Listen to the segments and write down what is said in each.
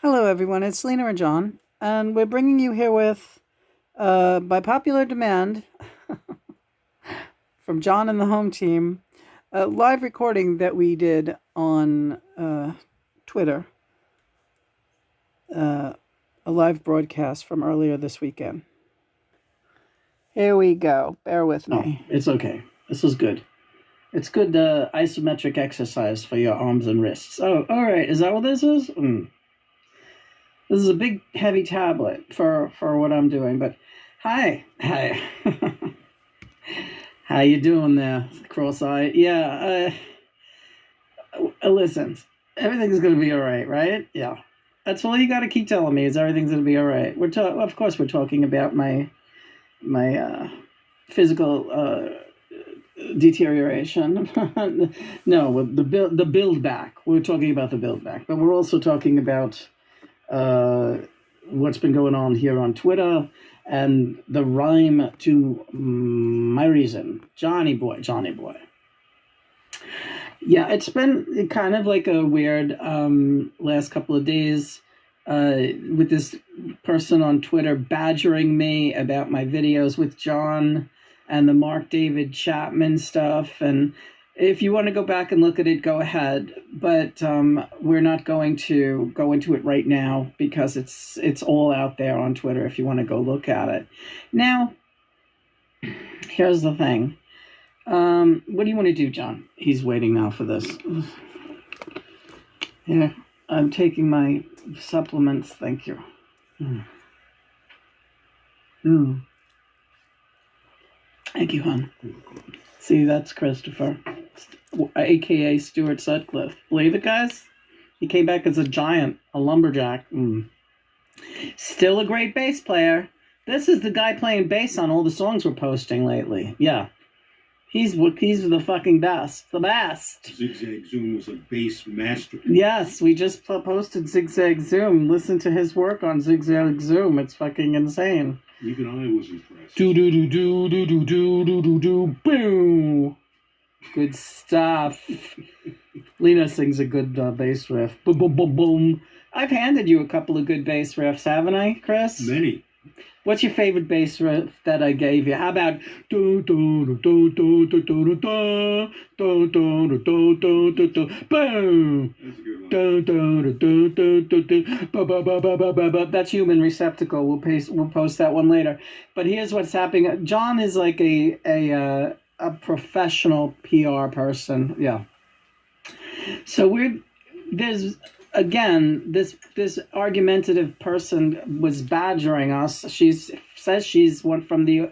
Hello, everyone. It's Lena and John, and we're bringing you here with, by popular demand from John and the home team, a live recording that we did on Twitter, a live broadcast from earlier this weekend. Here we go. Bear with me. Oh, it's okay. This is good. It's good isometric exercise for your arms and wrists. Oh, all right. Is that what this is? This is a big, heavy tablet for what I'm doing. But hi. How you doing there, cross-eyed? Yeah. Listen, everything's gonna be all right? Yeah. That's all you got to keep telling me is everything's gonna be all right. Of course, we're talking about my physical deterioration. No, the build back. We're talking about the build back, but we're also talking about what's been going on here on Twitter and the rhyme to my reason, Johnny Boy. Yeah, it's been kind of like a weird last couple of days with this person on Twitter badgering me about my videos with John and the Mark David Chapman stuff. And if you want to go back and look at it, go ahead. But we're not going to go into it right now because it's all out there on Twitter if you want to go look at it. Now, here's the thing. What do you want to do, John? He's waiting now for this. Here, I'm taking my supplements. Thank you. Thank you, hon. See, that's Christopher, a.k.a. Stuart Sutcliffe. Believe it, guys? He came back as a giant, a lumberjack. Still a great bass player. This is the guy playing bass on all the songs we're posting lately. Yeah. He's the fucking best. The best. Zigzag Zoom was a bass master. Yes, we just posted Zigzag Zoom. Listen to his work on Zigzag Zoom. It's fucking insane. Even I was impressed. Do do do do do do do do do do boom. Good stuff. Lena sings a good bass riff. Boom boom boom boom. I've handed you a couple of good bass riffs, haven't I, Chris? Many. What's your favorite bass riff that I gave you? How about do do do do do do do do do do do do do do boom? That's a good one. Do do do do do do ba ba ba ba ba ba ba. That's Human Receptacle. We'll post that one later. But here's what's happening. John is like a professional PR person. Yeah. So there's again, this argumentative person was badgering us. She says she's one from the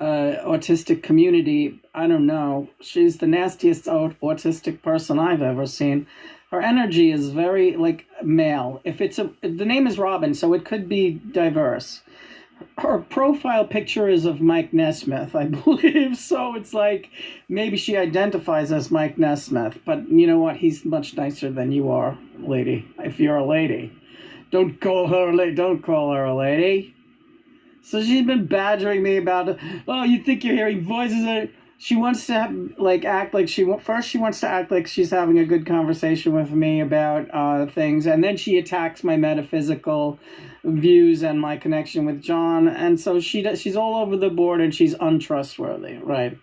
autistic community. I don't know. She's the nastiest autistic person I've ever seen. Her energy is very like male. The name is Robin, so it could be diverse. Her profile picture is of Mike Nesmith, I believe. So it's like maybe she identifies as Mike Nesmith, but you know what? He's much nicer than you are, lady. If you're a lady, don't call her a lady. So she's been badgering me about, oh, you think you're hearing voices? She wants to act like she wants to act like she's having a good conversation with me about things, and then she attacks my metaphysical views and my connection with John, and so she's all over the board and she's untrustworthy, right?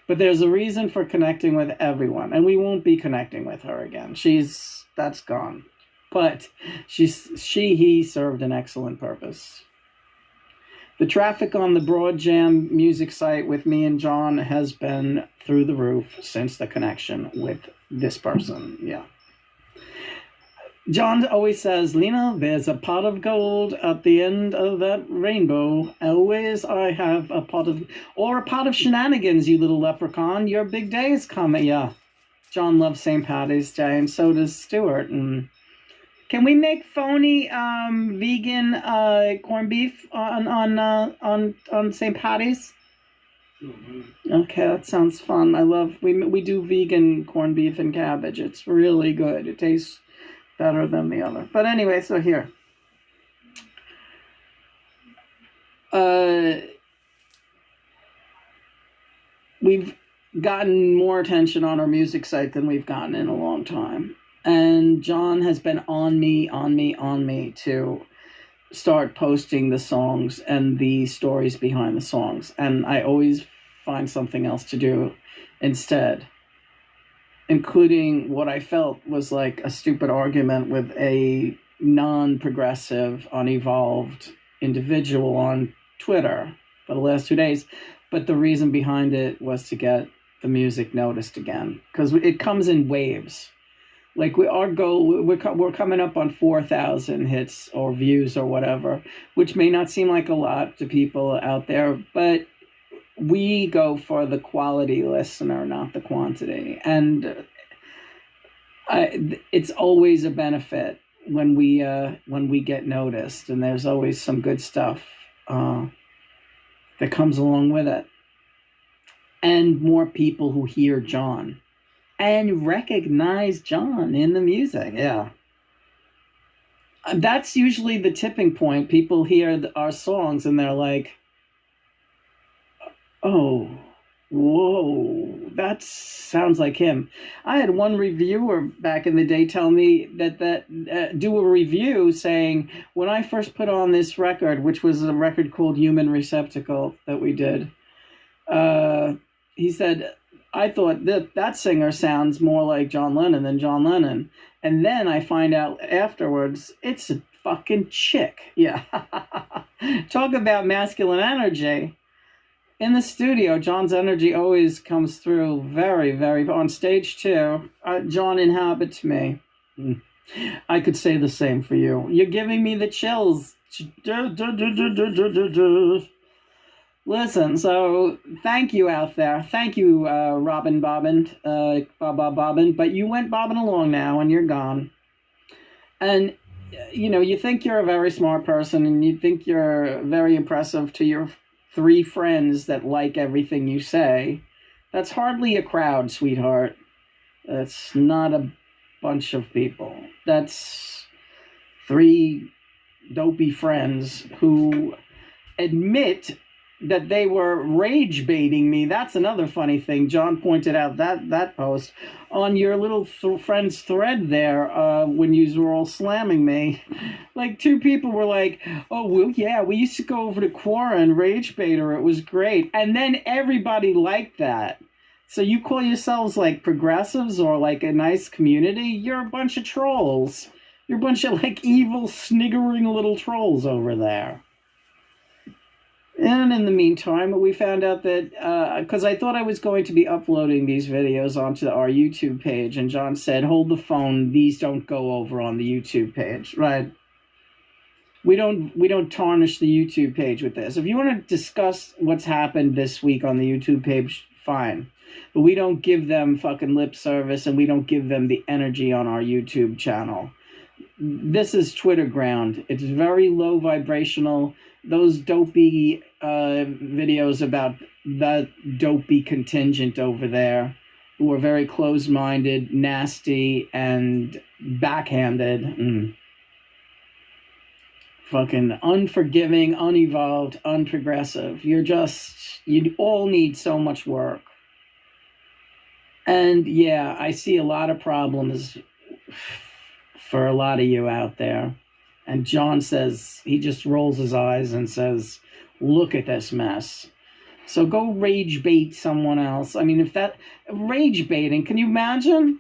But there's a reason for connecting with everyone, and we won't be connecting with her again. That's gone. But he served an excellent purpose. The traffic on the Broad Jam music site with me and John has been through the roof since the connection with this person. Yeah. John always says, Lena, there's a pot of gold at the end of that rainbow. Always I have a pot of shenanigans, you little leprechaun. Your big day is coming. Yeah. John loves St. Patty's Day, and so does Stuart. And can we make phony vegan corned beef on St. Patty's? Okay, that sounds fun. We do vegan corned beef and cabbage. It's really good. It tastes better than the other. But anyway, so here. We've gotten more attention on our music site than we've gotten in a long time. And John has been on me to start posting the songs and the stories behind the songs. And I always find something else to do instead, including what I felt was like a stupid argument with a non-progressive, unevolved individual on Twitter for the last 2 days. But the reason behind it was to get the music noticed again, because it comes in waves. Like our goal, we're coming up on 4,000 hits or views or whatever, which may not seem like a lot to people out there, but we go for the quality listener, not the quantity. And it's always a benefit when we get noticed, and there's always some good stuff that comes along with it, and more people who hear John and recognize John in the music. Yeah. That's usually the tipping point. People hear our songs and they're like, oh, whoa, that sounds like him. I had one reviewer back in the day tell me that do a review saying, when I first put on this record, which was a record called Human Receptacle that we did, he said, I thought that singer sounds more like John Lennon than John Lennon. And then I find out afterwards, it's a fucking chick. Yeah. Talk about masculine energy. In the studio, John's energy always comes through very, very, on stage too. John inhabits me. I could say the same for you. You're giving me the chills. Listen, so thank you out there. Thank you, Robin Bobbin, Bobbin, but you went bobbing along now and you're gone. And, you think you're a very smart person and you think you're very impressive to your 3 friends that like everything you say. That's hardly a crowd, sweetheart. That's not a bunch of people. That's 3 dopey friends who admit that they were rage baiting me. That's another funny thing. John pointed out that post on your little friend's thread there when you were all slamming me. Like 2 people were like, oh, well, yeah, we used to go over to Quora and rage bait her. It was great. And then everybody liked that. So you call yourselves like progressives or like a nice community? You're a bunch of trolls. You're a bunch of like evil, sniggering little trolls over there. And in the meantime, we found out that, because I thought I was going to be uploading these videos onto our YouTube page, and John said, hold the phone, these don't go over on the YouTube page, right? We don't tarnish the YouTube page with this. If you want to discuss what's happened this week on the YouTube page, fine. But we don't give them fucking lip service, and we don't give them the energy on our YouTube channel. This is Twitter ground. It's very low vibrational. Those dopey videos about that dopey contingent over there who are very close-minded, nasty, and backhanded. Fucking unforgiving, unevolved, unprogressive. You all need so much work. And yeah, I see a lot of problems for a lot of you out there. And John says, he just rolls his eyes and says, look at this mess. So go rage bait someone else. I mean, if that rage baiting, can you imagine?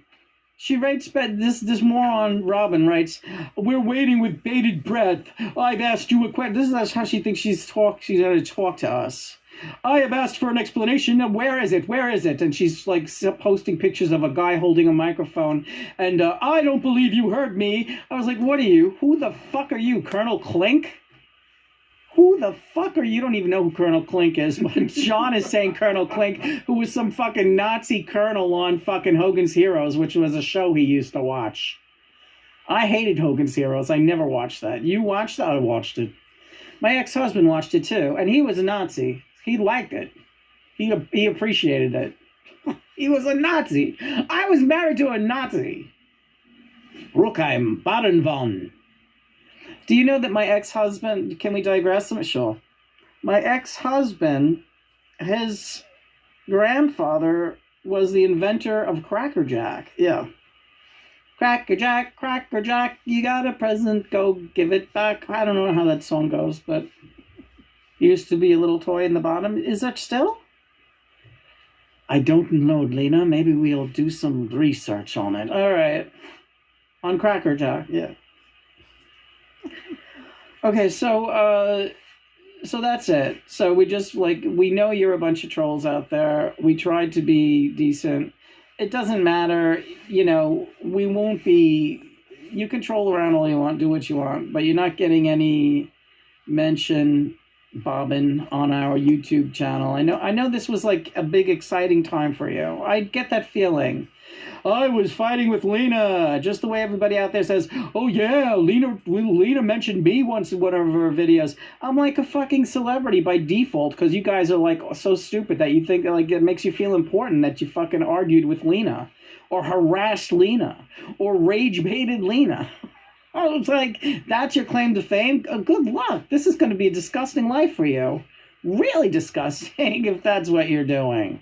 She writes, this moron Robin writes, we're waiting with bated breath. I've asked you a question. This is how she thinks she's going to talk to us. I have asked for an explanation. Where is it? Where is it? And she's like posting pictures of a guy holding a microphone. And I don't believe you heard me. I was like, what are you? Who the fuck are you, Colonel Klink? Who the fuck are you? You don't even know who Colonel Klink is. But John is saying Colonel Klink, who was some fucking Nazi colonel on fucking Hogan's Heroes, which was a show he used to watch. I hated Hogan's Heroes. I never watched that. You watched that? I watched it. My ex-husband watched it too, and he was a Nazi. He liked it. He appreciated it. He was a Nazi. I was married to a Nazi. Ruckheim, Baden-Von. Do you know that my ex-husband, can we digress? Sure. My ex-husband, his grandfather was the inventor of Cracker Jack. Yeah. Cracker Jack, you got a present, go give it back. I don't know how that song goes, but used to be a little toy in the bottom. Is that still? I don't know, Lena. Maybe we'll do some research on it. All right. On Cracker Jack, yeah. Okay, so that's it. So we just we know you're a bunch of trolls out there. We tried to be decent. It doesn't matter, we won't be. You can troll around all you want, do what you want, but you're not getting any mention, Bobbin, on our YouTube channel. I know this was like a big exciting time for you. I get that feeling. I was fighting with Lena, just the way everybody out there says, oh yeah, Lena mentioned me once in one of her videos. I'm like a fucking celebrity by default, because you guys are like so stupid that you think like it makes you feel important that you fucking argued with Lena, or harassed Lena, or rage baited Lena. I was like, that's your claim to fame? Good luck. This is going to be a disgusting life for you. Really disgusting if that's what you're doing.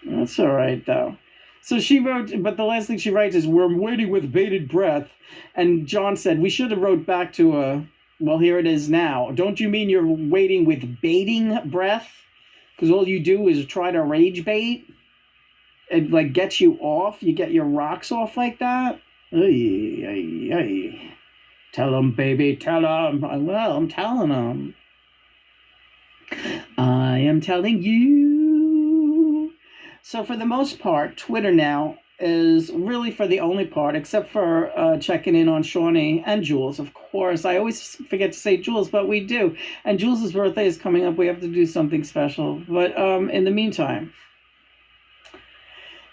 That's all right, though. So she wrote, but the last thing she writes is, we're waiting with bated breath. And John said, we should have wrote back to her. Well, here it is now. Don't you mean you're waiting with baiting breath? Because all you do is try to rage bait? It, gets you off? You get your rocks off like that? Ay, ay, ay. Tell him, baby, tell him. Well, I'm telling him. I am telling you. So for the most part, Twitter now is really for the only part, except for checking in on Shawnee and Jules, of course. I always forget to say Jules, but we do. And Jules' birthday is coming up. We have to do something special. But in the meantime,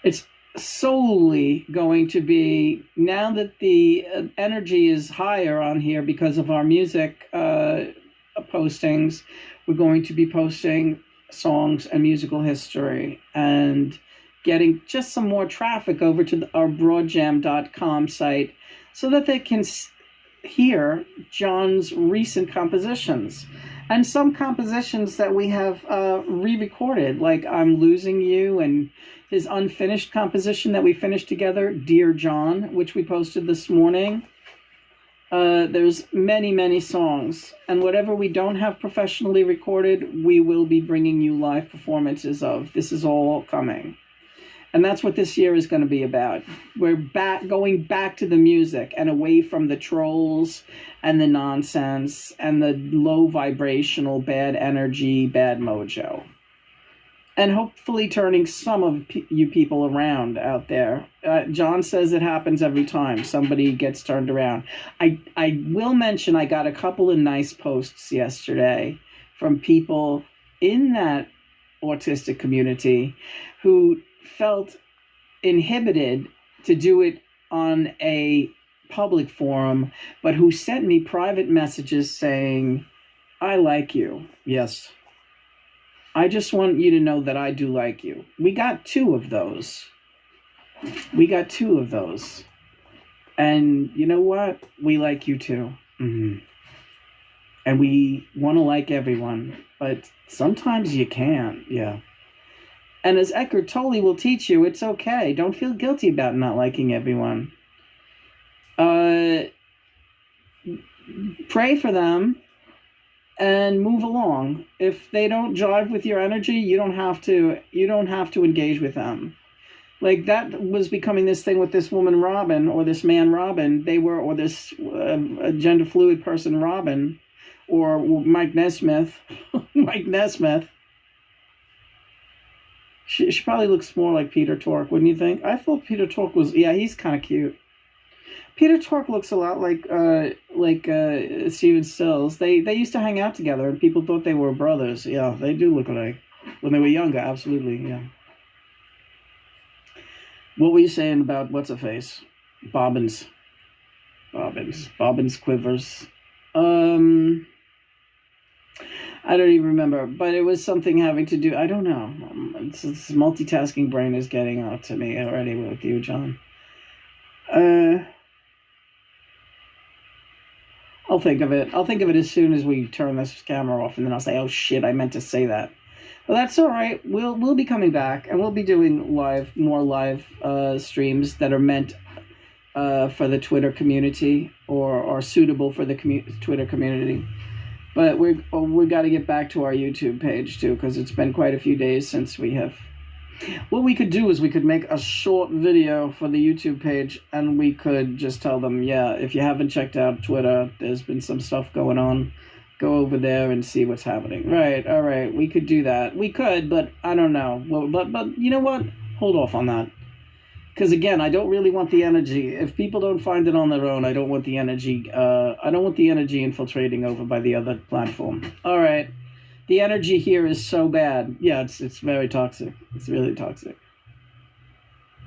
it's solely going to be, now that the energy is higher on here because of our music postings, we're going to be posting songs and musical history and getting just some more traffic over to our broadjam.com site so that they can hear John's recent compositions and some compositions that we have re-recorded, like I'm Losing You, and his unfinished composition that we finished together, Dear John, which we posted this morning. There's many, many songs, and whatever we don't have professionally recorded, we will be bringing you live performances of. This is all coming. And that's what this year is going to be about. We're going back to the music and away from the trolls and the nonsense and the low vibrational, bad energy, bad mojo. And hopefully turning some of you people around out there. John says it happens every time somebody gets turned around. I will mention I got a couple of nice posts yesterday from people in that autistic community who felt inhibited to do it on a public forum, but who sent me private messages saying, I like you. Yes. I just want you to know that I do like you. We got two of those. And you know what? We like you too. Mm-hmm. And we want to like everyone, but sometimes you can't. Yeah. And as Eckhart Tolle will teach you, it's okay. Don't feel guilty about not liking everyone. Pray for them and move along. If they don't jive with your energy, you don't have to engage with them. Like that was becoming this thing with this woman Robin, or this man Robin. Or this gender fluid person Robin, or Mike Nesmith. Mike Nesmith. She probably looks more like Peter Tork, wouldn't you think? I thought Peter Tork was, yeah, he's kind of cute. Peter Tork looks a lot like Steven Stills. They used to hang out together, and people thought they were brothers. Yeah, they do look alike. When they were younger, absolutely, yeah. What were you saying about what's-a-face? Bobbins Quivers. I don't even remember, but it was something having to do, I don't know. This multitasking brain is getting out to me already with you, John. I'll think of it. I'll think of it as soon as we turn this camera off, and then I'll say, oh shit, I meant to say that. Well, that's all right. We'll be coming back, and we'll be doing more live streams that are meant for the Twitter community, or suitable for the Twitter community. But we got to get back to our YouTube page too, because it's been quite a few days since we have. What we could do is we could make a short video for the YouTube page, and we could just tell them, yeah, if you haven't checked out Twitter, there's been some stuff going on. Go over there and see what's happening. Right, all right, we could do that. We could, but I don't know. Well, but you know what? Hold off on that. Because again, I don't really want the energy. If people don't find it on their own, I don't want the energy. I don't want the energy infiltrating over by the other platform. All right, the energy here is so bad. Yeah, it's very toxic. It's really toxic.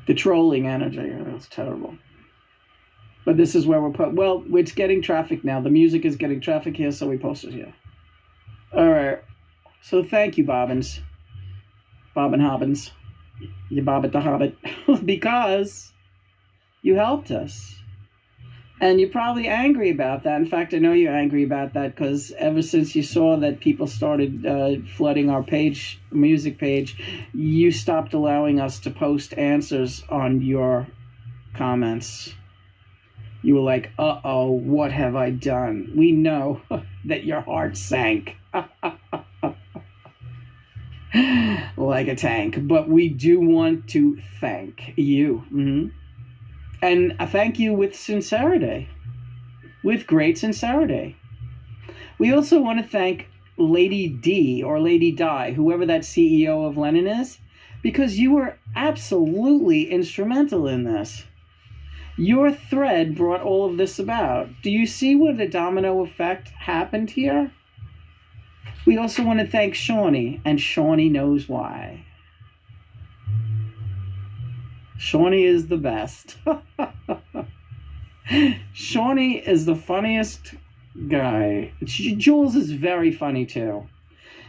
The trolling energy, it's terrible. But this is where we're put. Well, it's getting traffic now. The music is getting traffic here, so we post it here. All right. So thank you, Bobbins. Bobbin Hobbins. You Bobbit the Hobbit. Because you helped us. And you're probably angry about that. In fact, I know you're angry about that because ever since you saw that people started flooding our page, music page, you stopped allowing us to post answers on your comments. You were like, uh-oh, what have I done? We know that your heart sank like a tank, but we do want to thank you. Mm-hmm. And I thank you with sincerity, with great sincerity. We also want to thank Lady D or Lady Di, whoever that CEO of Lenin is, because you were absolutely instrumental in this. Your thread brought all of this about. Do you see what the domino effect happened here? We also want to thank Shawnee, and Shawnee knows why. Shawnee is the best. Shawnee is the funniest guy. Jules is very funny too.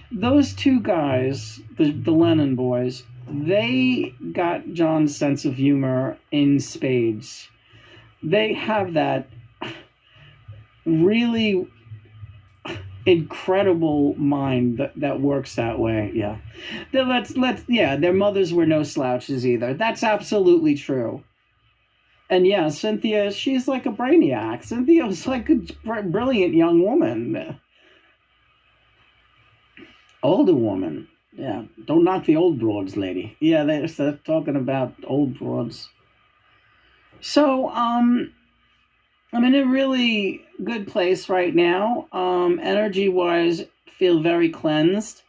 Those two guys, the Lennon boys, they got John's sense of humor in spades. They have that really incredible mind that works that way. Yeah. Their mothers were no slouches either. That's absolutely true. And yeah, Cynthia, she's like a brainiac. Cynthia's like a brilliant young woman. Older woman. Yeah. Don't knock the old broads, lady. Yeah, they're talking about old broads. So, I'm in a really good place right now. Energy-wise, feel very cleansed.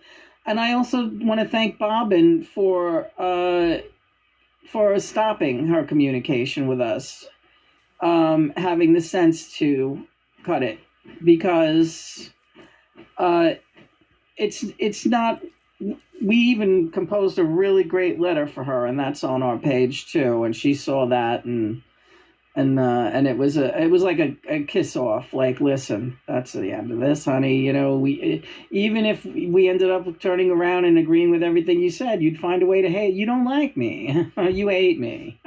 And I also want to thank Bobbin for stopping her communication with us, having the sense to cut it, because it's not. We even composed a really great letter for her, and that's on our page too. And she saw that, and it was like a kiss off. Like, listen, that's the end of this, honey. You know, even if we ended up turning around and agreeing with everything you said, you'd find a way to hate. You don't like me. You hate me.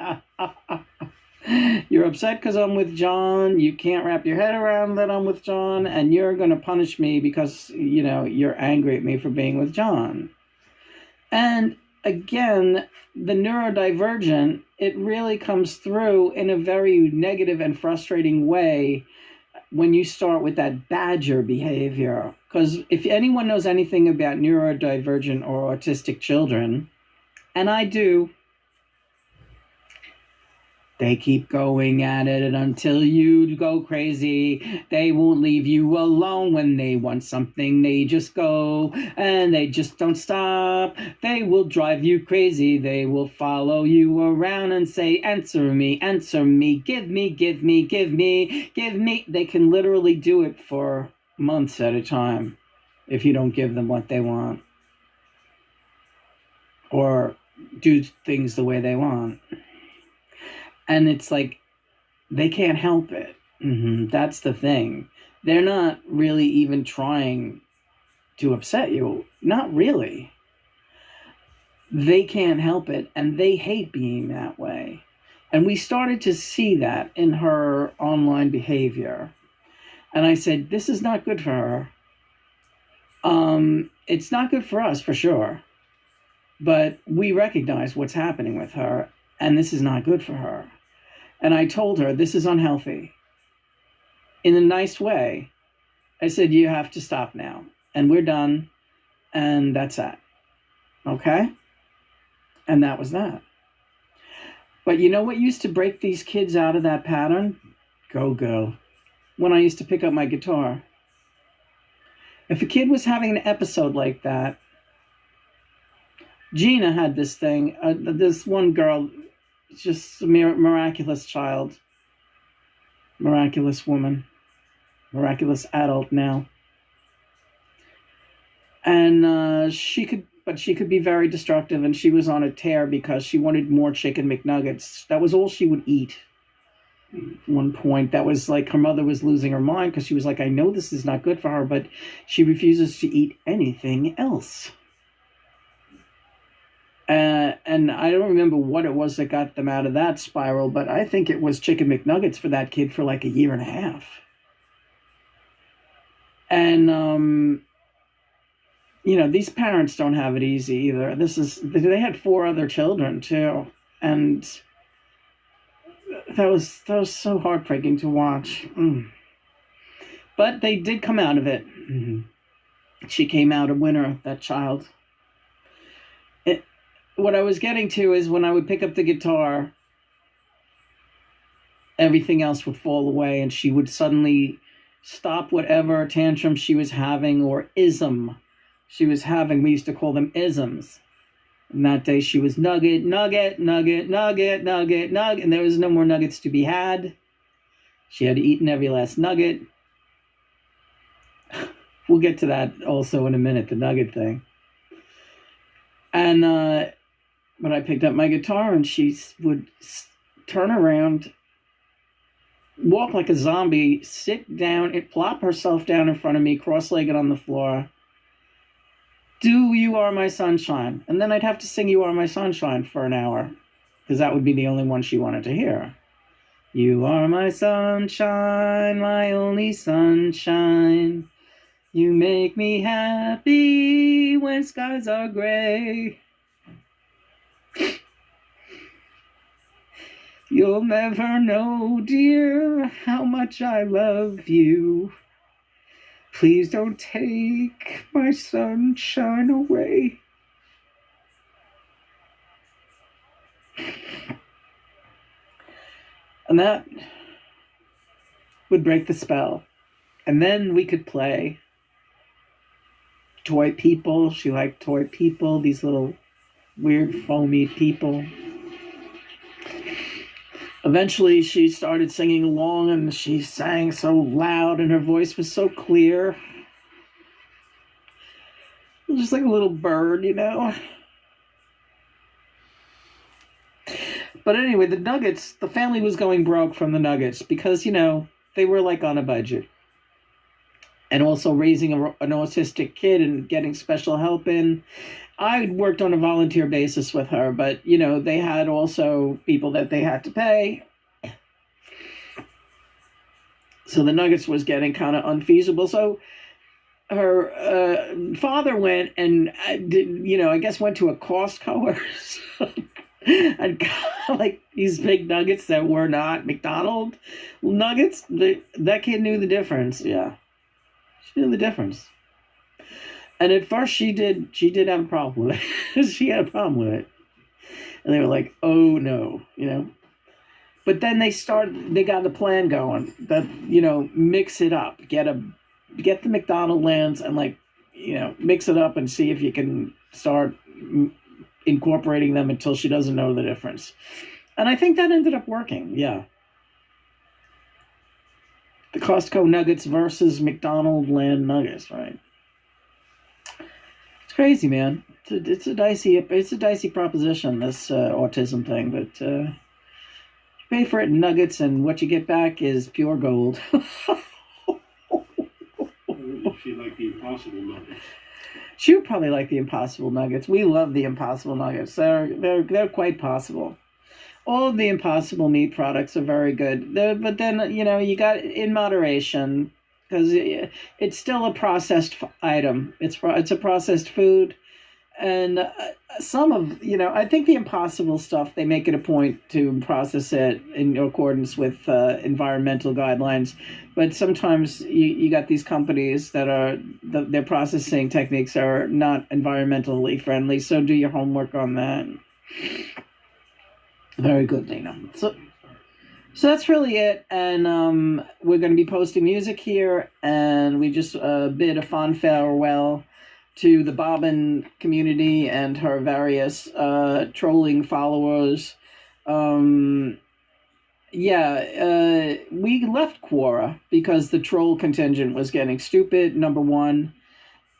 You're upset because I'm with John. You can't wrap your head around that I'm with John, and you're going to punish me because, you know, you're angry at me for being with John. And again, the neurodivergent, it really comes through in a very negative and frustrating way when you start with that badger behavior. Because if anyone knows anything about neurodivergent or autistic children, and I do, they keep going at it until you go crazy. They won't leave you alone when they want something. They just go and they just don't stop. They will drive you crazy. They will follow you around and say, answer me, give me, give me, give me, give me. They can literally do it for months at a time if you don't give them what they want or do things the way they want. And it's like, they can't help it. That's the thing. They're not really even trying to upset you. Not really. They can't help it, and they hate being that way. And we started to see that in her online behavior. And I said, this is not good for her. It's not good for us, for sure. But we recognize what's happening with her, and this is not good for her. And I told her, this is unhealthy. In a nice way. I said, you have to stop now. And we're done. And that's that. Okay? And that was that. But you know what used to break these kids out of that pattern? Go-go. When I used to pick up my guitar. If a kid was having an episode like that, Gina had this thing, this one girl, just a miraculous child, miraculous woman, miraculous adult now. And she could be very destructive, and she was on a tear because she wanted more chicken McNuggets. That was all she would eat. At one point, that was like her mother was losing her mind because she was like, I know this is not good for her, but she refuses to eat anything else. And I don't remember what it was that got them out of that spiral, but I think it was chicken McNuggets for that kid for like a year and a half. And these parents don't have it easy either. They had 4 other children too, and that was so heartbreaking to watch. But they did come out of it. She came out a winner, that child. What I was getting to is when I would pick up the guitar, everything else would fall away, and she would suddenly stop whatever tantrum she was having or ism she was having. We used to call them isms. And that day she was nugget, nugget, nugget, nugget, nugget, nugget, and there was no more nuggets to be had. She had eaten every last nugget. We'll get to that also in a minute, the nugget thing. And when I picked up my guitar, and she would turn around, walk like a zombie, sit down, and plop herself down in front of me, cross-legged on the floor. Do You Are My Sunshine. And then I'd have to sing You Are My Sunshine for an hour, because that would be the only one she wanted to hear. You are my sunshine, my only sunshine. You make me happy when skies are gray. You'll never know, dear, how much I love you. Please don't take my sunshine away. And that would break the spell. And then we could play toy people. She liked toy people, these little weird foamy people. Eventually, she started singing along, and she sang so loud, and her voice was so clear. It was just like a little bird, But anyway, the Nuggets, the family was going broke from the Nuggets because, they were like on a budget. And also raising an autistic kid and getting special help in. I worked on a volunteer basis with her, but, they had also people that they had to pay. So the Nuggets was getting kind of unfeasible. So her father went and, I guess went to a Costco or something and got like these big nuggets that were not McDonald's nuggets. That kid knew the difference. Yeah, she knew the difference. And at first she did have a problem with it. She had a problem with it. And they were like, oh no, But then they got the plan going that, mix it up, get the McDonald lands and mix it up and see if you can start incorporating them until she doesn't know the difference. And I think that ended up working. Yeah. The Costco nuggets versus McDonald land nuggets, right? It's crazy, man. It's a dicey proposition, this autism thing, but you pay for it in nuggets, and what you get back is pure gold. She liked the Impossible Nuggets. She would probably like the Impossible Nuggets. We love the Impossible Nuggets. They're quite possible. All of the Impossible meat products are very good. But then, you got in moderation, because it's still a processed item. It's a processed food, And some of, I think the impossible stuff, they make it a point to process it in accordance with environmental guidelines. But sometimes you got these companies that are, their processing techniques are not environmentally friendly. So do your homework on that. Very good, Lena. So that's really it. And we're going to be posting music here. And we just bid a fond farewell to the Bobbin community and her various trolling followers. We left Quora because the troll contingent was getting stupid, number one,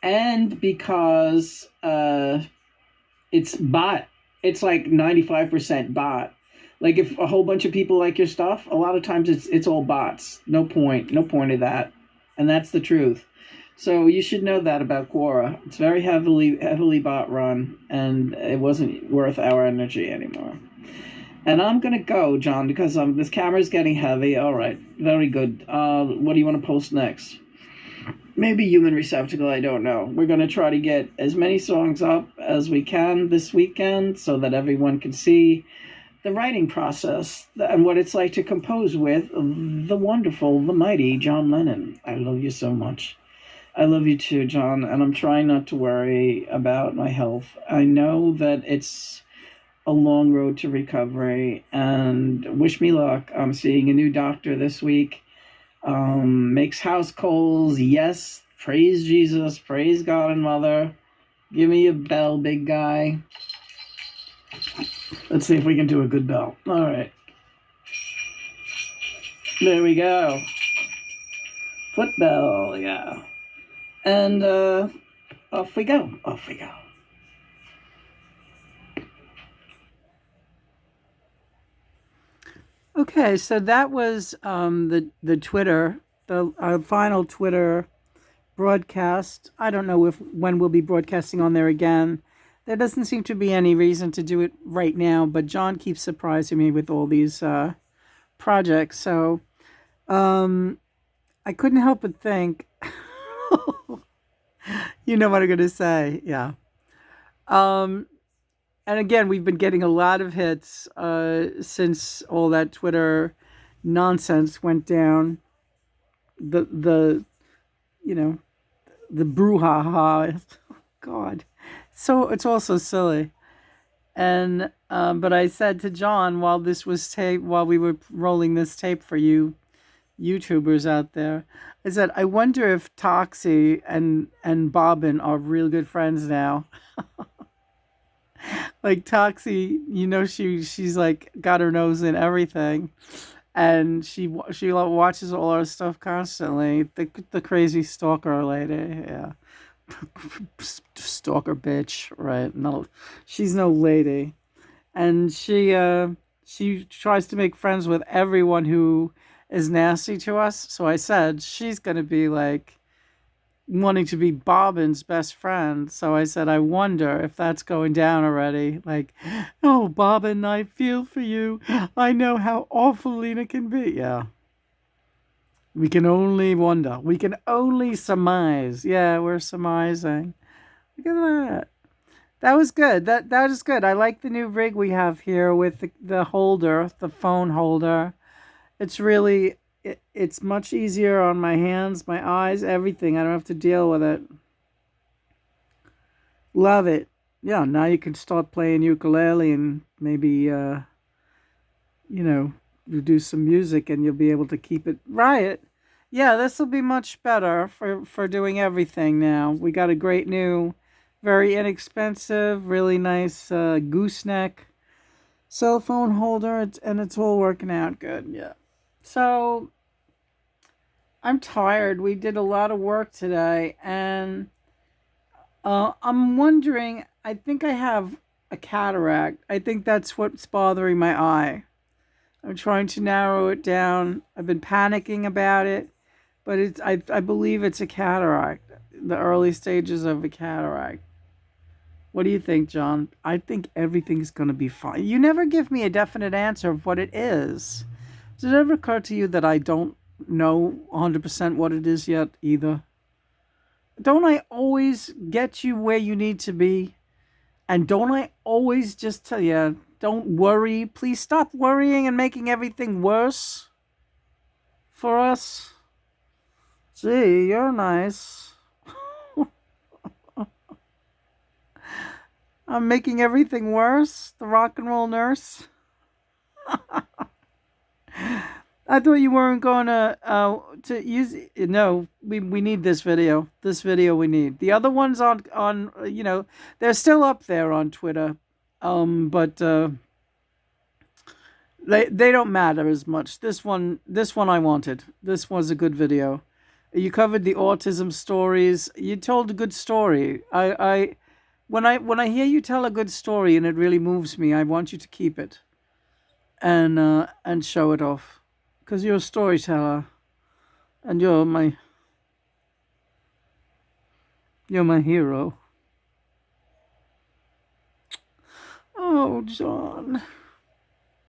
and because it's bot. It's like 95% bot. Like if a whole bunch of people like your stuff, a lot of times it's all bots. No point of that, and that's the truth. So you should know that about Quora. It's very heavily bot run, and it wasn't worth our energy anymore. And I'm gonna go, John, because this camera's getting heavy. All right, very good. What do you want to post next? Maybe Human Receptacle, I don't know. We're going to try to get as many songs up as we can this weekend so that everyone can see the writing process and what it's like to compose with the wonderful, the mighty John Lennon. I love you so much. I love you too, John, and I'm trying not to worry about my health. I know that it's a long road to recovery, and wish me luck. I'm seeing a new doctor this week. Makes house calls. Yes, praise Jesus, praise God and Mother. Give me a bell, big guy. Let's see if we can do a good bell. All right. There we go. Foot bell, yeah. And off we go. Off we go. Okay, so that was the Twitter, the final Twitter broadcast. I don't know when we'll be broadcasting on there again. There doesn't seem to be any reason to do it right now, but John keeps surprising me with all these projects. So I couldn't help but think, you know what I'm going to say, yeah. And again, we've been getting a lot of hits since all that Twitter nonsense went down. The brouhaha. God, so it's all so silly. And but I said to John while we were rolling this tape for you YouTubers out there, I said, I wonder if Toxie and Bobbin are real good friends now. Like Toxie, she's like got her nose in everything, and she watches all our stuff constantly. The crazy stalker lady, yeah, stalker bitch, right? No, she's no lady, and she tries to make friends with everyone who is nasty to us. So I said she's gonna be like wanting to be Bobbin's best friend. So I said, I wonder if that's going down already. Like, oh, Bobbin, I feel for you. I know how awful Lena can be. Yeah. We can only wonder. We can only surmise. Yeah, we're surmising. Look at that. That was good. That is good. I like the new rig we have here with the holder, the phone holder. It's really, it's much easier on my hands, my eyes, everything. I don't have to deal with it. Love it. Yeah, now you can start playing ukulele and maybe, you do some music and you'll be able to keep it right. Yeah, this will be much better for doing everything now. We got a great new, very inexpensive, really nice gooseneck cell phone holder, and it's all working out good. Yeah. So I'm tired. We did a lot of work today, and I'm wondering, I think I have a cataract. I think that's what's bothering my eye. I'm trying to narrow it down. I've been panicking about it, but I believe it's a cataract, the early stages of a cataract. What do you think, John? I think everything's going to be fine. You never give me a definite answer of what it is. Does it ever occur to you that I don't know 100% what it is yet either? Don't I always get you where you need to be? And don't I always just tell you, don't worry. Please stop worrying and making everything worse for us. Gee, you're nice. I'm making everything worse. The rock and roll nurse. I thought you weren't going to use. No, we need this video. This video we need. The other ones on they're still up there on Twitter, but they don't matter as much. This one I wanted. This was a good video. You covered the autism stories. You told a good story. When I hear you tell a good story and it really moves me, I want you to keep it and show it off, because you're a storyteller and you're my hero. Oh, John.